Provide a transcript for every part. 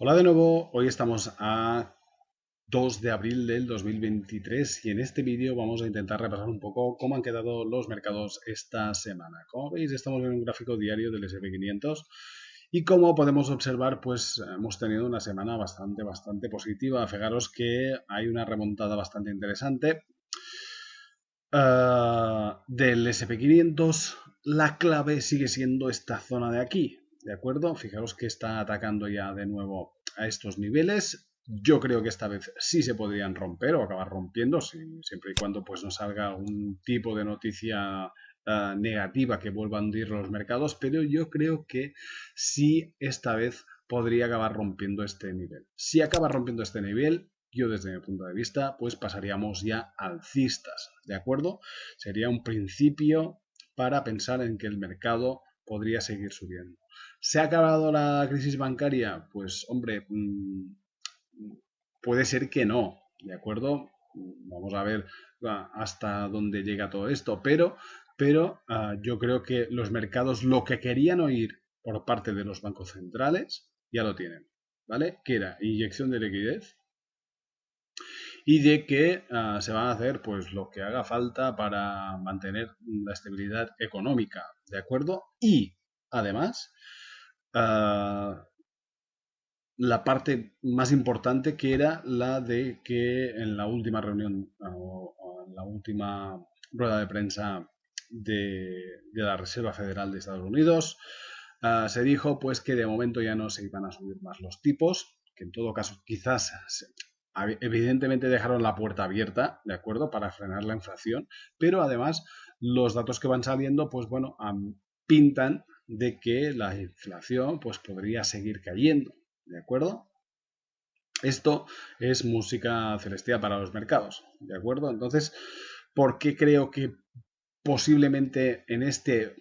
Hola de nuevo, hoy estamos a 2 de abril del 2023 y en este vídeo vamos a intentar repasar un poco cómo han quedado los mercados esta semana. Como veis, estamos en un gráfico diario del S&P 500 y como podemos observar, pues hemos tenido una semana bastante positiva. Fijaros que hay una remontada bastante interesante del S&P 500. La clave sigue siendo esta zona de aquí, ¿de acuerdo? Fijaros que está atacando ya de nuevo a estos niveles. Yo creo que esta vez sí se podrían romper o acabar rompiendo, siempre y cuando pues no salga algún tipo de noticia negativa que vuelva a hundir los mercados, pero yo creo que sí esta vez podría acabar rompiendo este nivel. Si acaba rompiendo este nivel, yo desde mi punto de vista, pues pasaríamos ya alcistas, ¿de acuerdo? Sería un principio para pensar en que el mercado podría seguir subiendo. ¿Se ha acabado la crisis bancaria? Pues hombre, puede ser que no, ¿de acuerdo? Vamos a ver hasta dónde llega todo esto, pero yo creo que los mercados lo que querían oír por parte de los bancos centrales ya lo tienen, ¿vale? Que era inyección de liquidez y de que se van a hacer pues lo que haga falta para mantener la estabilidad económica, ¿de acuerdo? Y además, uh, la parte más importante que era la de que en la última reunión o en la última rueda de prensa de la Reserva Federal de Estados Unidos, se dijo pues que de momento ya no se iban a subir más los tipos, que en todo caso quizás evidentemente dejaron la puerta abierta, ¿de acuerdo? Para frenar la inflación, pero además los datos que van saliendo, pues bueno, pintan de que la inflación pues podría seguir cayendo, ¿de acuerdo? Esto es música celestial para los mercados, ¿de acuerdo? Entonces, ¿por qué creo que posiblemente en este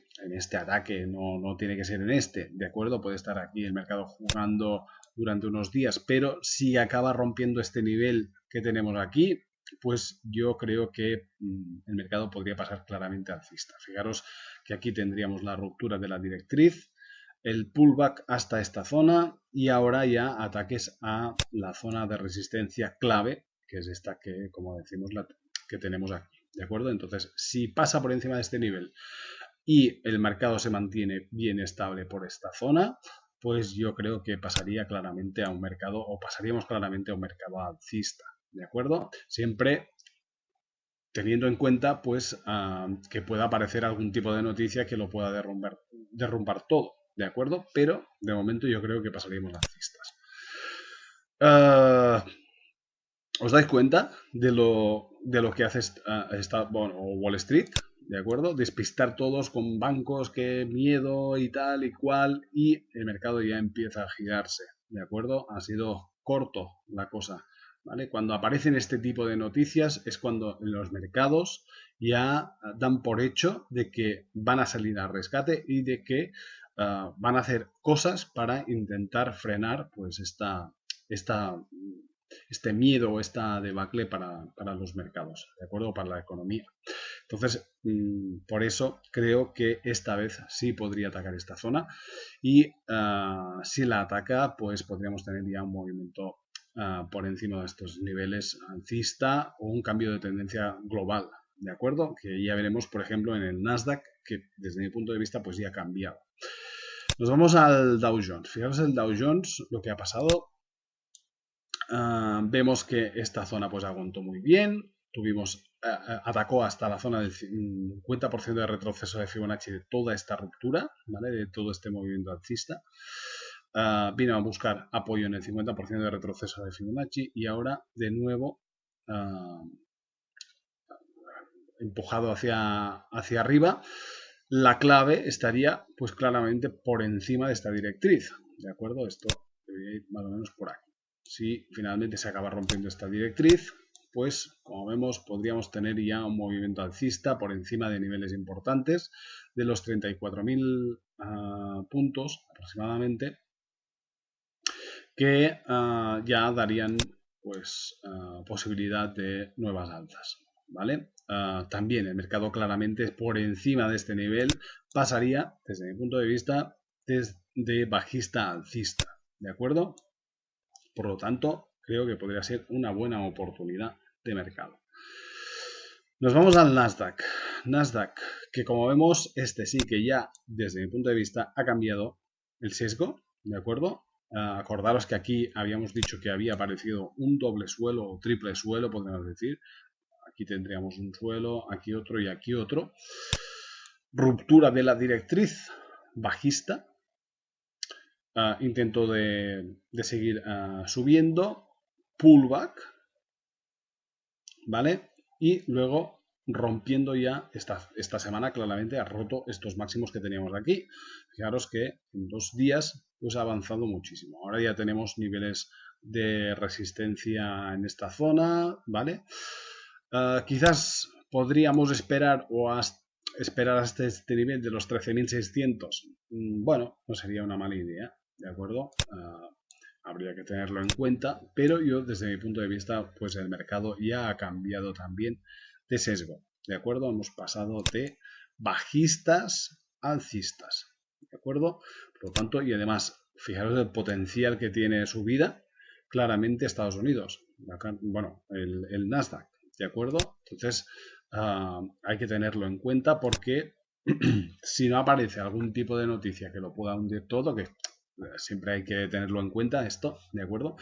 ataque, no tiene que ser en este, ¿de acuerdo? Puede estar aquí el mercado jugando durante unos días, pero si acaba rompiendo este nivel que tenemos aquí, pues yo creo que el mercado podría pasar claramente alcista. Fijaros que aquí tendríamos la ruptura de la directriz, el pullback hasta esta zona y ahora ya ataques a la zona de resistencia clave, que es esta que, como decimos, la que tenemos aquí. ¿De acuerdo? Entonces, si pasa por encima de este nivel y el mercado se mantiene bien estable por esta zona, pues yo creo que pasaría claramente a un mercado, o pasaríamos claramente a un mercado alcista. ¿De acuerdo? Siempre teniendo en cuenta pues que pueda aparecer algún tipo de noticia que lo pueda derrumbar todo, ¿de acuerdo? Pero de momento yo creo que pasaríamos alcistas. Uh, ¿Os dais cuenta de lo que hace Wall Street? ¿De acuerdo? Despistar todos con bancos, que miedo y tal y cual, y el mercado ya empieza a girarse. ¿De acuerdo? Ha sido corto la cosa. ¿Vale? Cuando aparecen este tipo de noticias es cuando los mercados ya dan por hecho de que van a salir al rescate y de que van a hacer cosas para intentar frenar pues este miedo o esta debacle para los mercados, ¿de acuerdo? Para la economía. Entonces, por eso creo que esta vez sí podría atacar esta zona y si la ataca, pues podríamos tener ya un movimiento por encima de estos niveles alcista o un cambio de tendencia global, ¿de acuerdo? Que ya veremos, por ejemplo, en el Nasdaq, que desde mi punto de vista, pues ya ha cambiado. Nos vamos al Dow Jones. Fijaros el Dow Jones, lo que ha pasado. Vemos que esta zona pues aguantó muy bien, atacó hasta la zona del 50% de retroceso de Fibonacci de toda esta ruptura, ¿vale? De todo este movimiento alcista. Vino a buscar apoyo en el 50% de retroceso de Fibonacci y ahora de nuevo empujado hacia arriba. La clave estaría pues claramente por encima de esta directriz, ¿de acuerdo? Esto debería ir más o menos por aquí. Si finalmente se acaba rompiendo esta directriz, pues como vemos podríamos tener ya un movimiento alcista por encima de niveles importantes de los 34.000 puntos aproximadamente, que ya darían pues posibilidad de nuevas alzas, ¿vale? También el mercado claramente por encima de este nivel pasaría, desde mi punto de vista, desde bajista a alcista, ¿de acuerdo? Por lo tanto, creo que podría ser una buena oportunidad de mercado. Nos vamos al Nasdaq. Nasdaq, que como vemos, este sí que ya, desde mi punto de vista, ha cambiado el sesgo, ¿de acuerdo? Acordaros que aquí habíamos dicho que había aparecido un doble suelo o triple suelo, podríamos decir. Aquí tendríamos un suelo, aquí otro y aquí otro. Ruptura de la directriz bajista. Intento de seguir subiendo. Pullback. ¿Vale? Y luego rompiendo ya esta semana claramente ha roto estos máximos que teníamos aquí. Fijaros que en 2 días pues ha avanzado muchísimo. Ahora ya tenemos niveles de resistencia en esta zona, ¿vale? Quizás podríamos esperar esperar hasta este nivel de los 13.600. Bueno, no sería una mala idea, ¿de acuerdo? Habría que tenerlo en cuenta, pero yo desde mi punto de vista, pues el mercado ya ha cambiado también de sesgo, ¿de acuerdo? Hemos pasado de bajistas a alcistas, ¿de acuerdo? Por lo tanto, y además, fijaros el potencial que tiene subida, claramente Estados Unidos, bueno, el Nasdaq, ¿de acuerdo? Entonces, hay que tenerlo en cuenta porque si no aparece algún tipo de noticia que lo pueda hundir todo, que siempre hay que tenerlo en cuenta esto, ¿de acuerdo?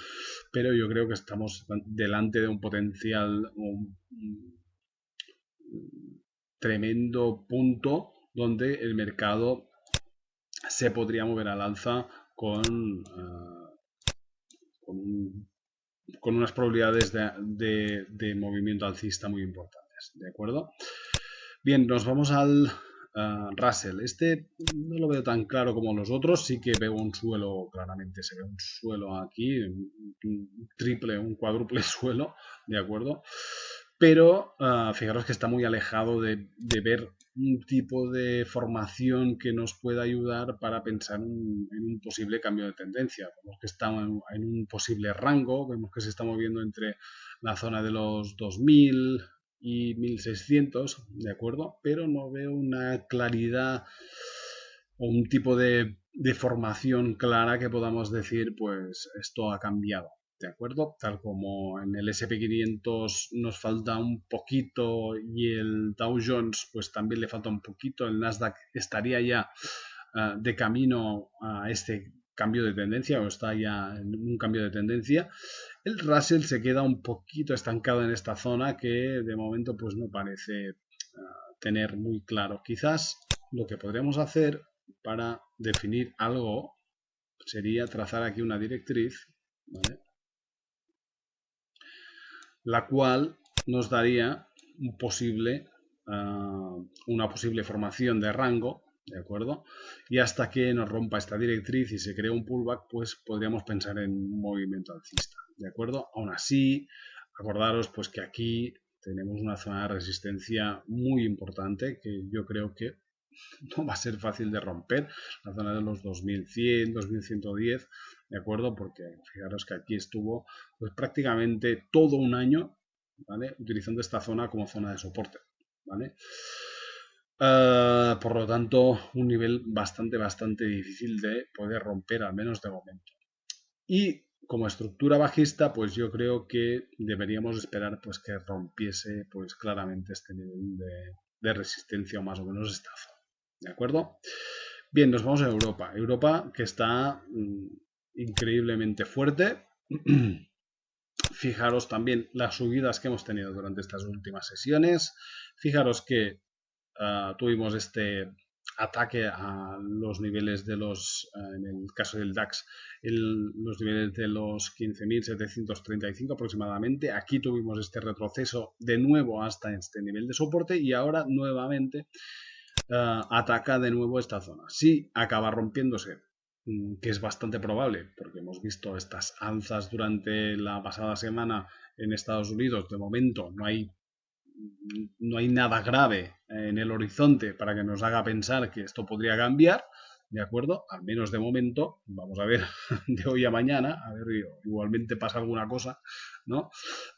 Pero yo creo que estamos delante de un potencial, un tremendo punto donde el mercado se podría mover al alza con unas probabilidades de movimiento alcista muy importantes, ¿de acuerdo? Bien, nos vamos al Russell. Este no lo veo tan claro como los otros, sí que veo un suelo, claramente se ve un suelo aquí, un triple, un cuádruple suelo, ¿de acuerdo? Pero fijaros que está muy alejado de ver un tipo de formación que nos pueda ayudar para pensar en un posible cambio de tendencia. Vemos que está en un posible rango, vemos que se está moviendo entre la zona de los 2000 y 1600, ¿de acuerdo? Pero no veo una claridad o un tipo de formación clara que podamos decir, pues esto ha cambiado, ¿de acuerdo? Tal como en el SP500 nos falta un poquito y el Dow Jones pues también le falta un poquito, el Nasdaq estaría ya de camino a este cambio de tendencia o está ya en un cambio de tendencia. El Russell se queda un poquito estancado en esta zona que de momento pues no parece tener muy claro. Quizás lo que podríamos hacer para definir algo sería trazar aquí una directriz, ¿vale? La cual nos daría una posible formación de rango, ¿de acuerdo? Y hasta que nos rompa esta directriz y se cree un pullback, pues podríamos pensar en un movimiento alcista, ¿de acuerdo? Aún así, acordaros pues que aquí tenemos una zona de resistencia muy importante que yo creo que no va a ser fácil de romper, la zona de los 2100, 2110, ¿de acuerdo? Porque fijaros que aquí estuvo pues prácticamente todo un año, ¿vale? Utilizando esta zona como zona de soporte, ¿vale? Por lo tanto, un nivel bastante difícil de poder romper, al menos de momento. Y como estructura bajista, pues yo creo que deberíamos esperar pues que rompiese pues claramente este nivel de resistencia o más o menos esta zona. ¿De acuerdo? Bien, nos vamos a Europa. Europa que está increíblemente fuerte. Fijaros también las subidas que hemos tenido durante estas últimas sesiones. Fijaros que tuvimos este ataque a los niveles de en el caso del DAX, los niveles de los 15.735 aproximadamente. Aquí tuvimos este retroceso de nuevo hasta este nivel de soporte y ahora nuevamente ataca de nuevo esta zona. Si acaba rompiéndose, que es bastante probable, porque hemos visto estas alzas durante la pasada semana en Estados Unidos, de momento no hay nada grave en el horizonte para que nos haga pensar que esto podría cambiar, ¿de acuerdo? Al menos de momento, vamos a ver de hoy a mañana, a ver, igualmente pasa alguna cosa, ¿no?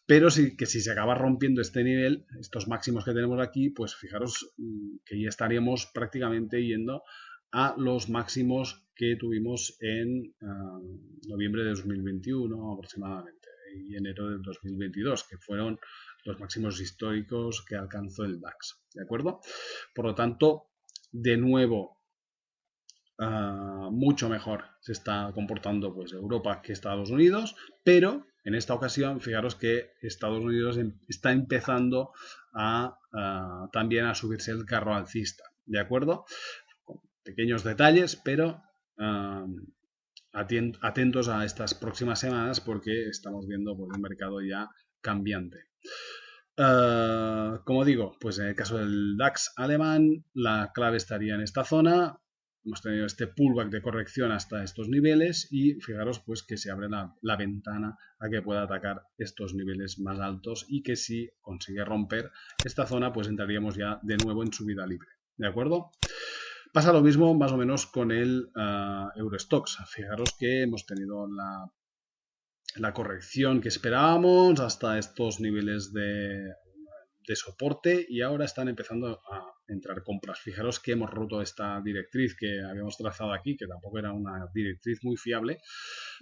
Pero sí que si se acaba rompiendo este nivel, estos máximos que tenemos aquí, pues fijaros que ya estaríamos prácticamente yendo a los máximos que tuvimos en noviembre de 2021 aproximadamente y enero del 2022, que fueron los máximos históricos que alcanzó el DAX, ¿de acuerdo? Por lo tanto, de nuevo, mucho mejor se está comportando pues Europa que Estados Unidos, pero en esta ocasión fijaros que Estados Unidos está empezando también a subirse el carro alcista, ¿de acuerdo? Con pequeños detalles, pero atentos a estas próximas semanas porque estamos viendo pues, un mercado ya cambiante. Como digo, pues en el caso del DAX alemán, la clave estaría en esta zona. Hemos tenido este pullback de corrección hasta estos niveles y fijaros pues que se abre la ventana a que pueda atacar estos niveles más altos y que si consigue romper esta zona pues entraríamos ya de nuevo en subida libre, ¿de acuerdo? Pasa lo mismo más o menos con el Eurostoxx. Fijaros que hemos tenido la corrección que esperábamos hasta estos niveles de soporte y ahora están empezando a entrar compras. Fijaros que hemos roto esta directriz que habíamos trazado aquí, que tampoco era una directriz muy fiable,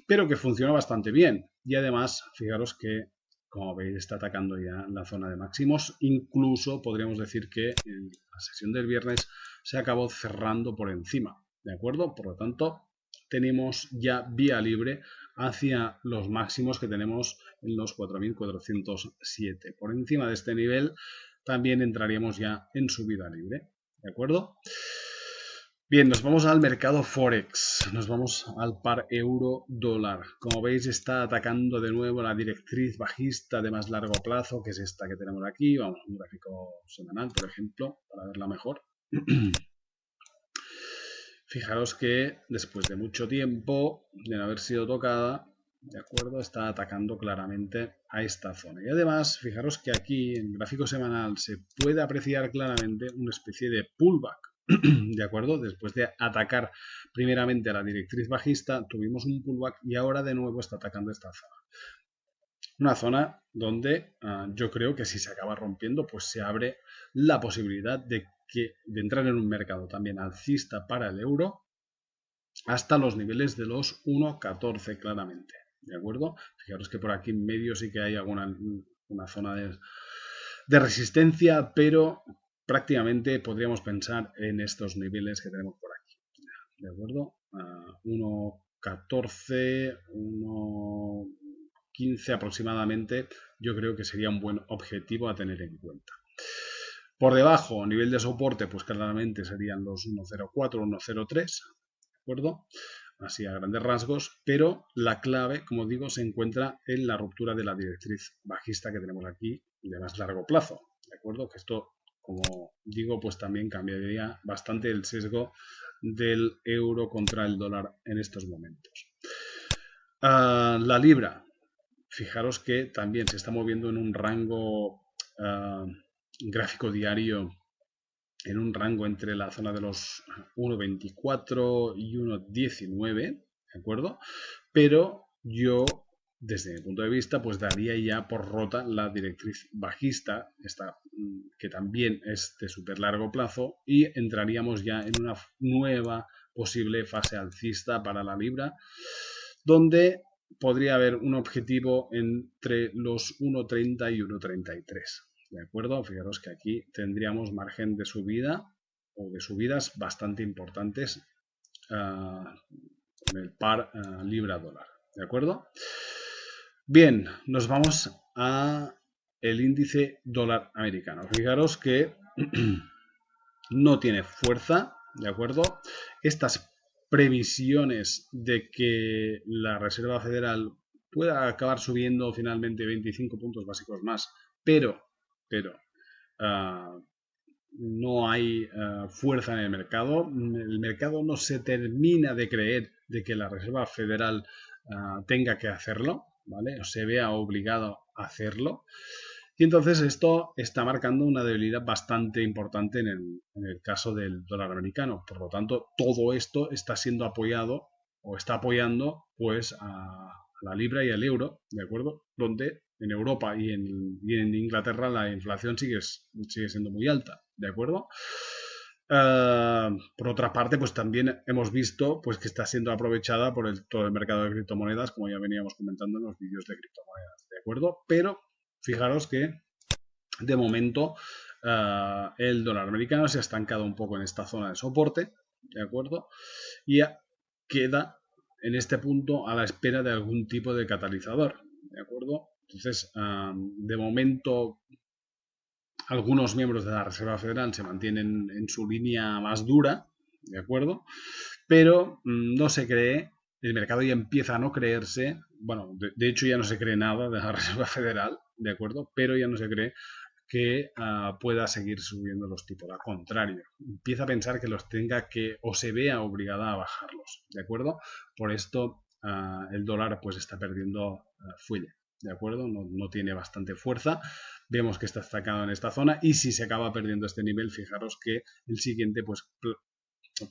pero que funciona bastante bien. Y además, fijaros que, como veis, está atacando ya la zona de máximos. Incluso podríamos decir que en la sesión del viernes se acabó cerrando por encima, ¿de acuerdo? Por lo tanto, tenemos ya vía libre hacia los máximos que tenemos en los 4.407. Por encima de este nivel también entraríamos ya en subida libre, ¿de acuerdo? Bien, nos vamos al mercado Forex, nos vamos al par euro-dólar. Como veis está atacando de nuevo la directriz bajista de más largo plazo, que es esta que tenemos aquí. Vamos a un gráfico semanal, por ejemplo, para verla mejor. Fijaros que después de mucho tiempo de no haber sido tocada, de acuerdo, está atacando claramente a esta zona. Y además, fijaros que aquí en gráfico semanal se puede apreciar claramente una especie de pullback, de acuerdo, después de atacar primeramente a la directriz bajista, tuvimos un pullback y ahora de nuevo está atacando esta zona. Una zona donde yo creo que si se acaba rompiendo, pues se abre la posibilidad de entrar en un mercado también alcista para el euro hasta los niveles de los 1.14 claramente, ¿de acuerdo? Fijaros que por aquí en medio sí que hay una zona de resistencia, pero prácticamente podríamos pensar en estos niveles que tenemos por aquí, ¿de acuerdo? 1.14, 1.15 aproximadamente, yo creo que sería un buen objetivo a tener en cuenta. Por debajo, nivel de soporte, pues claramente serían los 1.04, 1.03, ¿de acuerdo? Así a grandes rasgos, pero la clave, como digo, se encuentra en la ruptura de la directriz bajista que tenemos aquí de más largo plazo, ¿de acuerdo? Que esto, como digo, pues también cambiaría bastante el sesgo del euro contra el dólar en estos momentos. La libra, fijaros que también se está moviendo en un rango gráfico diario, en un rango entre la zona de los 1.24 y 1.19, ¿de acuerdo? Pero yo, desde mi punto de vista, pues daría ya por rota la directriz bajista, esta, que también es de súper largo plazo, y entraríamos ya en una nueva posible fase alcista para la libra, donde podría haber un objetivo entre los 1.30 y 1.33. ¿De acuerdo? Fijaros que aquí tendríamos margen de subida o de subidas bastante importantes con el par libra-dólar. ¿De acuerdo? Bien, nos vamos a el índice dólar americano. Fijaros que no tiene fuerza, ¿de acuerdo? Estas previsiones de que la Reserva Federal pueda acabar subiendo finalmente 25 puntos básicos más, pero no hay fuerza en el mercado. El mercado no se termina de creer de que la Reserva Federal tenga que hacerlo, ¿vale? O se vea obligado a hacerlo. Y entonces esto está marcando una debilidad bastante importante en el caso del dólar americano. Por lo tanto, todo esto está siendo apoyado o está apoyando pues a la libra y al euro, ¿de acuerdo? Donde en Europa y en Inglaterra la inflación sigue siendo muy alta, ¿de acuerdo? Por otra parte, pues también hemos visto pues que está siendo aprovechada por todo el mercado de criptomonedas, como ya veníamos comentando en los vídeos de criptomonedas, ¿de acuerdo? Pero fijaros que de momento el dólar americano se ha estancado un poco en esta zona de soporte, ¿de acuerdo? Y queda en este punto a la espera de algún tipo de catalizador, ¿de acuerdo? Entonces, de momento algunos miembros de la Reserva Federal se mantienen en su línea más dura, ¿de acuerdo? Pero no se cree, el mercado ya empieza a no creerse, bueno, de hecho ya no se cree nada de la Reserva Federal, ¿de acuerdo? Pero ya no se cree que pueda seguir subiendo los tipos, al contrario, empieza a pensar que los tenga que o se vea obligada a bajarlos, ¿de acuerdo? Por esto el dólar pues está perdiendo fuelle, ¿de acuerdo? No tiene bastante fuerza, vemos que está estancado en esta zona y si se acaba perdiendo este nivel, fijaros que el siguiente pues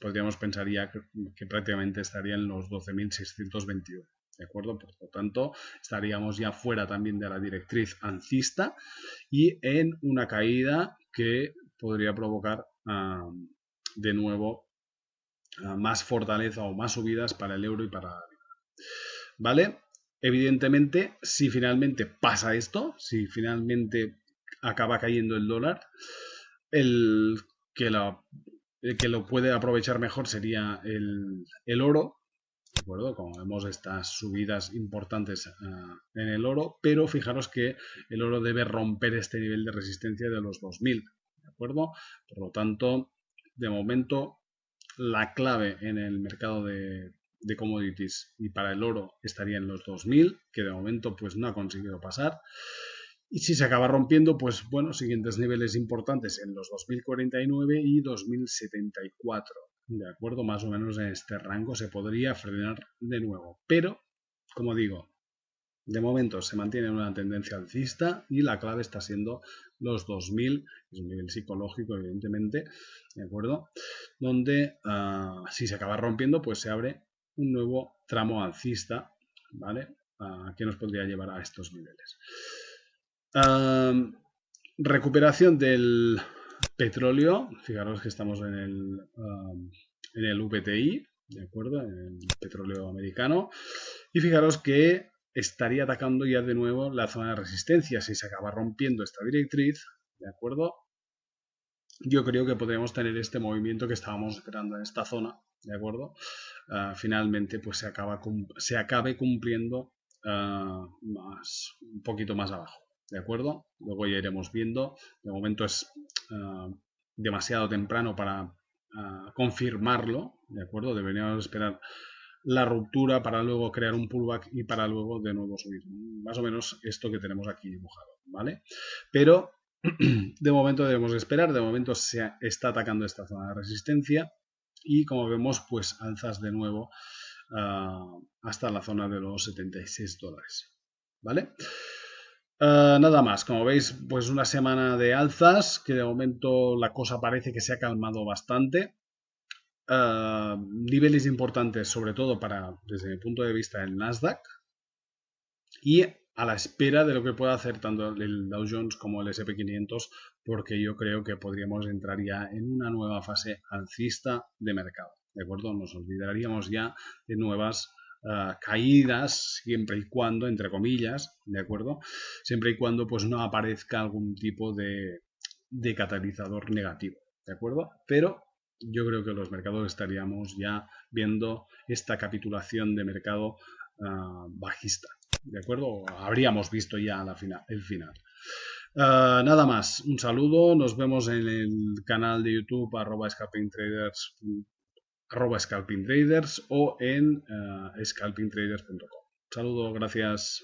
podríamos pensar ya que prácticamente estaría en los 12.621. ¿De acuerdo? Por lo tanto, estaríamos ya fuera también de la directriz alcista y en una caída que podría provocar de nuevo más fortaleza o más subidas para el euro y para la libra. ¿Vale? Evidentemente, si finalmente pasa esto, si finalmente acaba cayendo el dólar, el que lo puede aprovechar mejor sería el oro, ¿de acuerdo? Como vemos estas subidas importantes en el oro, pero fijaros que el oro debe romper este nivel de resistencia de los 2000, ¿de acuerdo? Por lo tanto, de momento, la clave en el mercado de commodities y para el oro estaría en los 2000, que de momento pues no ha conseguido pasar. Y si se acaba rompiendo, pues bueno, siguientes niveles importantes en los 2049 y 2074. De acuerdo, más o menos en este rango se podría frenar de nuevo. Pero, como digo, de momento se mantiene una tendencia alcista y la clave está siendo los 2000, es un nivel psicológico evidentemente, ¿de acuerdo? Donde si se acaba rompiendo pues se abre un nuevo tramo alcista, ¿vale? Que nos podría llevar a estos niveles. Recuperación del petróleo, fijaros que estamos en el VTI, ¿de acuerdo? En el petróleo americano. Y fijaros que estaría atacando ya de nuevo la zona de resistencia. Si se acaba rompiendo esta directriz, ¿de acuerdo? Yo creo que podríamos tener este movimiento que estábamos esperando en esta zona, ¿de acuerdo? Finalmente pues se acabe cumpliendo un poquito más abajo, ¿de acuerdo? Luego ya iremos viendo. De momento es demasiado temprano para confirmarlo, ¿de acuerdo? Deberíamos esperar la ruptura para luego crear un pullback y para luego de nuevo subir. Más o menos esto que tenemos aquí dibujado, ¿vale? Pero de momento debemos esperar, de momento se está atacando esta zona de resistencia y como vemos pues alzas de nuevo hasta la zona de los 76 dólares, ¿vale? Nada más, como veis pues una semana de alzas que de momento la cosa parece que se ha calmado bastante. Niveles importantes sobre todo desde mi punto de vista el Nasdaq y a la espera de lo que pueda hacer tanto el Dow Jones como el S&P 500 porque yo creo que podríamos entrar ya en una nueva fase alcista de mercado, ¿de acuerdo? Nos olvidaríamos ya de nuevas caídas siempre y cuando, entre comillas, ¿de acuerdo? Siempre y cuando pues no aparezca algún tipo de catalizador negativo, ¿de acuerdo? Pero yo creo que los mercados estaríamos ya viendo esta capitulación de mercado bajista, ¿de acuerdo? Habríamos visto ya el final. Nada más, un saludo, nos vemos en el canal de YouTube @scalpingtraders o en scalpingtraders.com. Saludo, gracias.